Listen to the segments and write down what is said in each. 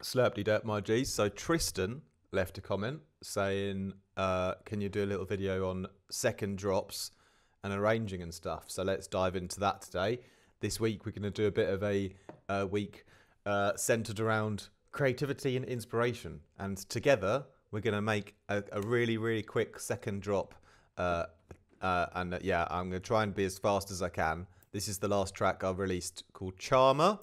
Slurply derp, my G's. So Tristan left a comment saying, can you do a little video on second drops and arranging and stuff? So let's dive into that today. This week we're going to do a bit of a week centered around creativity and inspiration. And together we're going to make a really, really quick second drop. Yeah, I'm going to try and be as fast as I can. This is the last track I've released called Charmer.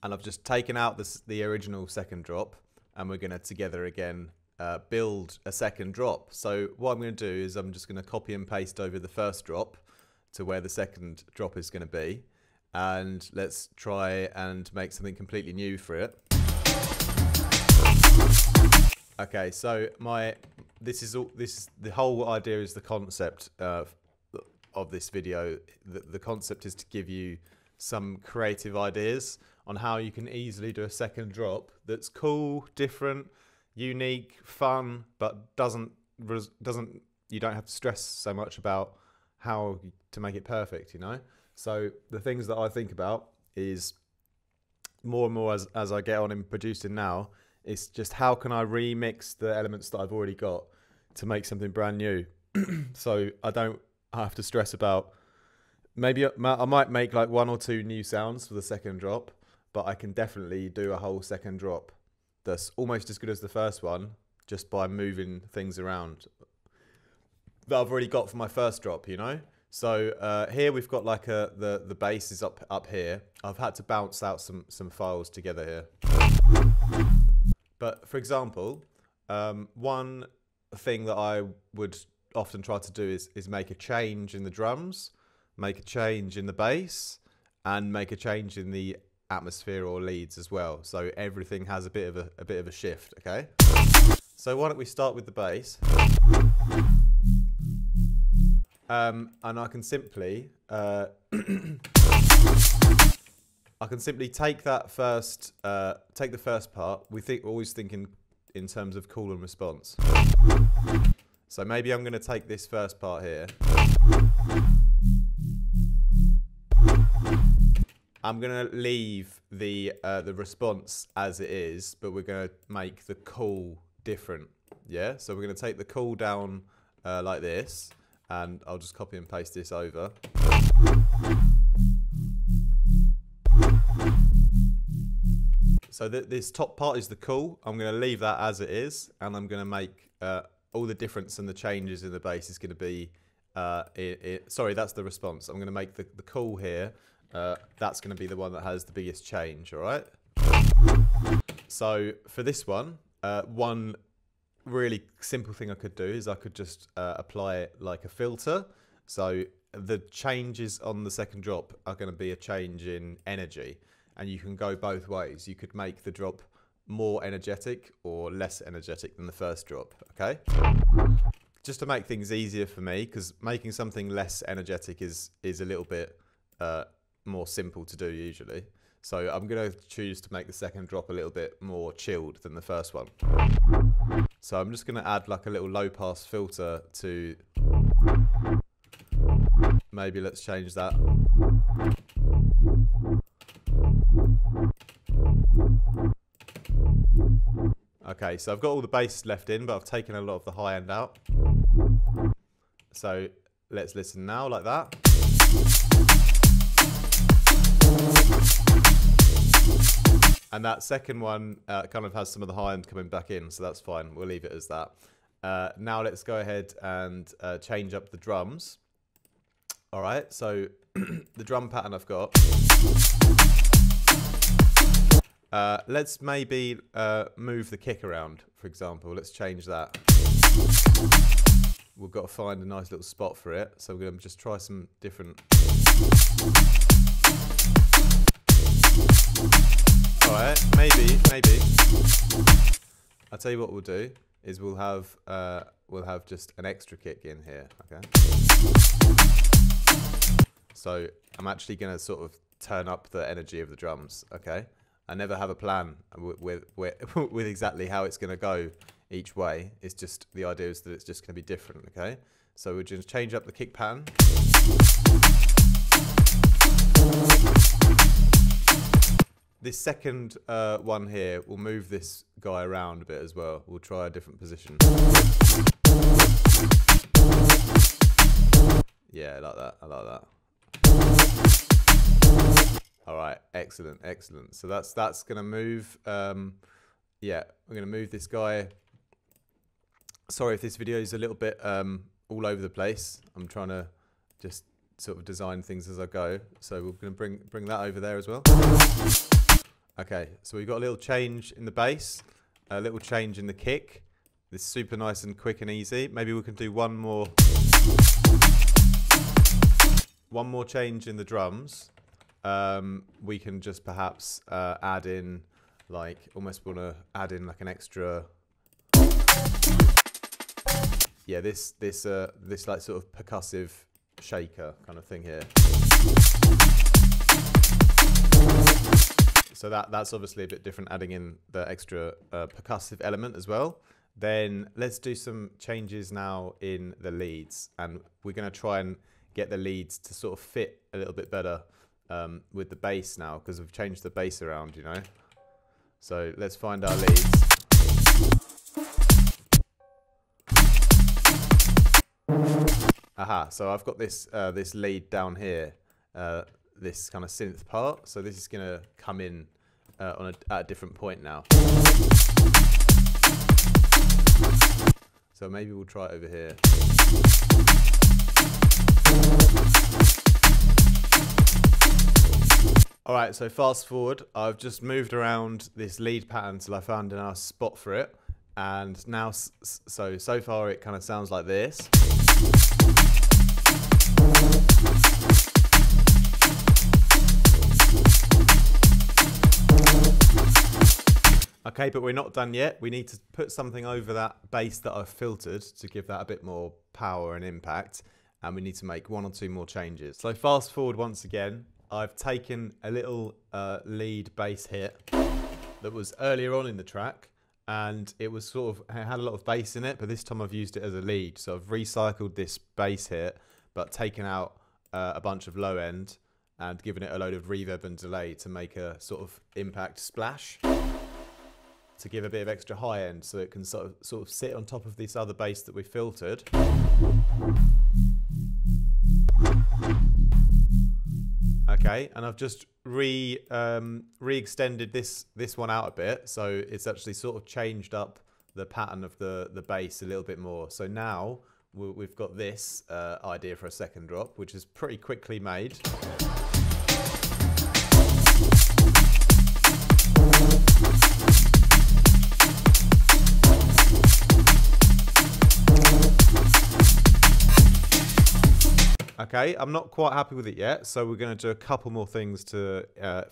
And I've just taken out the original second drop, and we're going to together again build a second drop. So what I'm going to do is I'm just going to copy and paste over the first drop to where the second drop is going to be, and let's try and make something completely new for it. Okay, so the whole idea is the concept of this video. The concept is to give you some creative ideas on how you can easily do a second drop that's cool, different, unique, fun, but you don't have to stress so much about how to make it perfect, you know? So the things that I think about is more and more as I get on in producing now, it's just how can I remix the elements that I've already got to make something brand new. So I don't have to stress about, maybe I might make like 1 or 2 new sounds for the second drop, but I can definitely do a whole second drop that's almost as good as the first one, just by moving things around that I've already got for my first drop, you know? So here we've got like the bass is up here. I've had to bounce out some files together here. But for example, one thing that I would often try to do is make a change in the drums, make a change in the bass, and make a change in the atmosphere or leads as well. So everything has a bit of a shift, okay? So why don't we start with the bass? And I can simply take that first take the first part. We're always thinking in terms of call and response. So maybe I'm going to take this first part here. I'm going to leave the response as it is, but we're going to make the call different. Yeah, so we're going to take the call down like this, and I'll just copy and paste this over. So this top part is the call. I'm going to leave that as it is, and I'm going to make all the difference and the changes in the bass is going to be, sorry, that's the response. I'm going to make the call here. That's going to be the one that has the biggest change, all right? So for this one, one really simple thing I could do is I could just apply it like a filter. So the changes on the second drop are going to be a change in energy, and you can go both ways. You could make the drop more energetic or less energetic than the first drop, okay? Just to make things easier for me, because making something less energetic is a little bit more simple to do usually. So I'm going to choose to make the second drop a little bit more chilled than the first one. So I'm just going to add like a little low pass filter to, maybe let's change that. Okay, so I've got all the bass left in, but I've taken a lot of the high end out. So let's listen now like that. And that second one kind of has some of the high end coming back in, so that's fine. We'll leave it as that. Now let's go ahead and change up the drums. All right, so the drum pattern I've got. Let's maybe move the kick around, for example. Let's change that. We've got to find a nice little spot for it, so we're going to just try some different. Alright, maybe. I'll tell you what we'll do is we'll have just an extra kick in here, okay? So I'm actually going to sort of turn up the energy of the drums, okay? I never have a plan with exactly how it's going to go each way. It's just, the idea is that it's just going to be different, okay? So we'll just change up the kick pattern. this second one here, we'll move this guy around a bit as well. We'll try a different position. Yeah, I like that. I like that. All right, excellent, excellent. So that's gonna move. Yeah, we're gonna move this guy. Sorry if this video is a little bit all over the place. I'm trying to just sort of design things as I go. So we're gonna bring that over there as well. Okay, so we've got a little change in the bass, a little change in the kick. This is super nice and quick and easy. Maybe we can do one more change in the drums. We can just perhaps add in, like, almost want to add in like an extra. Yeah, this like sort of percussive shaker kind of thing here. So that's obviously a bit different, adding in the extra percussive element as well. Then let's do some changes now in the leads, and we're going to try and get the leads to sort of fit a little bit better with the bass now, because we've changed the bass around, you know. So let's find our leads. Aha, so I've got this this lead down here, this kind of synth part. So this is going to come in at a different point now. So maybe we'll try it over here. All right, so fast forward. I've just moved around this lead pattern till I found a nice spot for it. And now, so far it kind of sounds like this. Okay, but we're not done yet. We need to put something over that bass that I've filtered to give that a bit more power and impact. And we need to make one or two more changes. So fast forward once again. I've taken a little lead bass hit that was earlier on in the track, and it was sort of, it had a lot of bass in it, but this time I've used it as a lead. So I've recycled this bass hit, but taken out a bunch of low end and given it a load of reverb and delay to make a sort of impact splash, to give a bit of extra high end, so it can sort of sit on top of this other bass that we filtered. Okay, and I've just re-extended this one out a bit, so it's actually sort of changed up the pattern of the bass a little bit more. So now we've got this idea for a second drop, which is pretty quickly made. Okay, I'm not quite happy with it yet, so we're going to do a couple more things to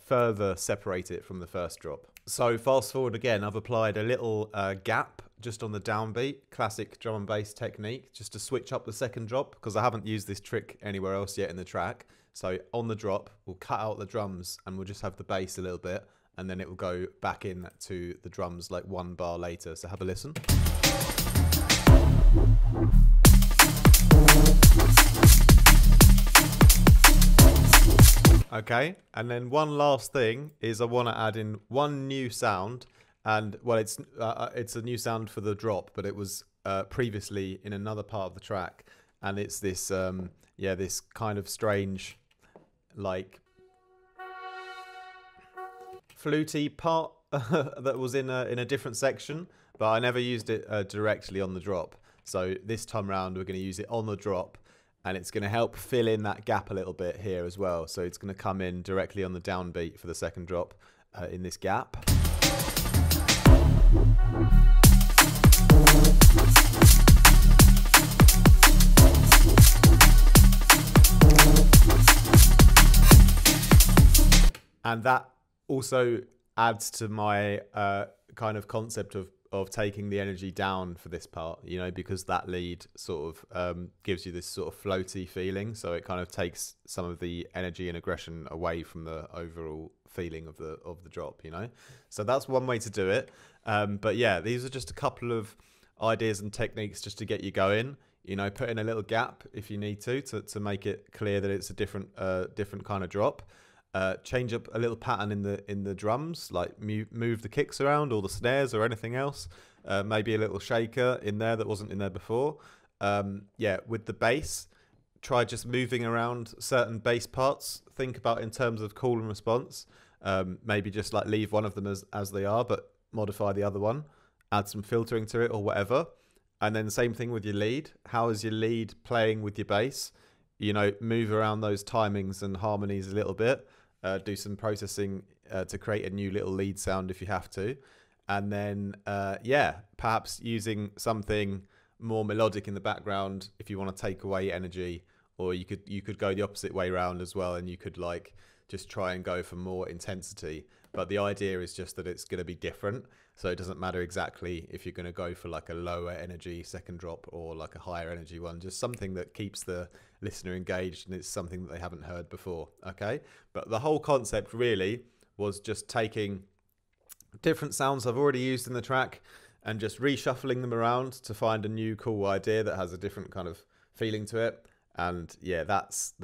further separate it from the first drop. So fast forward again, I've applied a little gap just on the downbeat, classic drum and bass technique, just to switch up the second drop, because I haven't used this trick anywhere else yet in the track. So on the drop, we'll cut out the drums and we'll just have the bass a little bit, and then it will go back in to the drums like one bar later. So have a listen. Okay, and then one last thing is I want to add in one new sound, and well, it's a new sound for the drop, but it was previously in another part of the track, and it's this yeah, this kind of strange, like, fluty part that was in a different section, but I never used it directly on the drop. So this time round, we're going to use it on the drop. And it's going to help fill in that gap a little bit here as well. So it's going to come in directly on the downbeat for the second drop in this gap. And that also adds to my kind of concept of taking the energy down for this part, you know, because that lead sort of gives you this sort of floaty feeling. So it kind of takes some of the energy and aggression away from the overall feeling of the drop, you know. So that's one way to do it. But yeah, these are just a couple of ideas and techniques just to get you going. You know, put in a little gap if you need to make it clear that it's a different kind of drop. change up a little pattern in the drums, like move the kicks around or the snares or anything else. Maybe a little shaker in there that wasn't in there before. Yeah, with the bass, try just moving around certain bass parts. Think about in terms of call and response. Maybe just like leave one of them as they are, but modify the other one. Add some filtering to it or whatever. And then same thing with your lead. How is your lead playing with your bass? You know, move around those timings and harmonies a little bit. Do some processing to create a new little lead sound if you have to. And then, yeah, perhaps using something more melodic in the background if you want to take away energy, or you could go the opposite way around as well, and you could like just try and go for more intensity. But the idea is just that it's going to be different. So it doesn't matter exactly if you're going to go for like a lower energy second drop or like a higher energy one, just something that keeps the listener engaged and it's something that they haven't heard before. Okay. But the whole concept really was just taking different sounds I've already used in the track and just reshuffling them around to find a new cool idea that has a different kind of feeling to it. And yeah, that's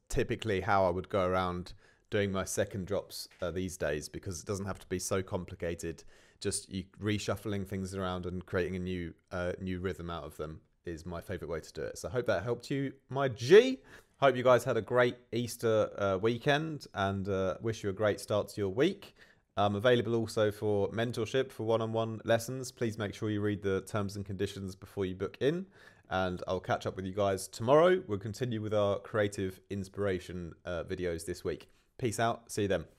typically how I would go around doing my second drops these days, because it doesn't have to be so complicated. Just reshuffling things around and creating a new rhythm out of them is my favorite way to do it. So I hope that helped you, my G. Hope you guys had a great Easter weekend, and wish you a great start to your week. I'm available also for mentorship for one-on-one lessons. Please make sure you read the terms and conditions before you book in. And I'll catch up with you guys tomorrow. We'll continue with our creative inspiration videos this week. Peace out. See you then.